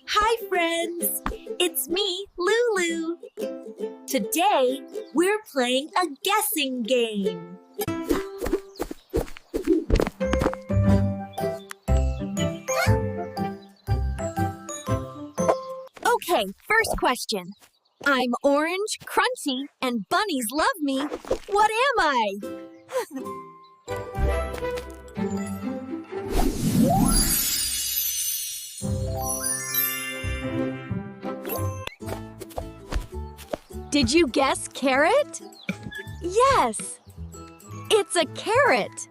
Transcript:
Hi, friends! It's me, Lulu. Today, we're playing a guessing game. Okay, first question. I'm orange, crunchy, and bunnies love me. What am I? Did you guess carrot? Yes, it's a carrot.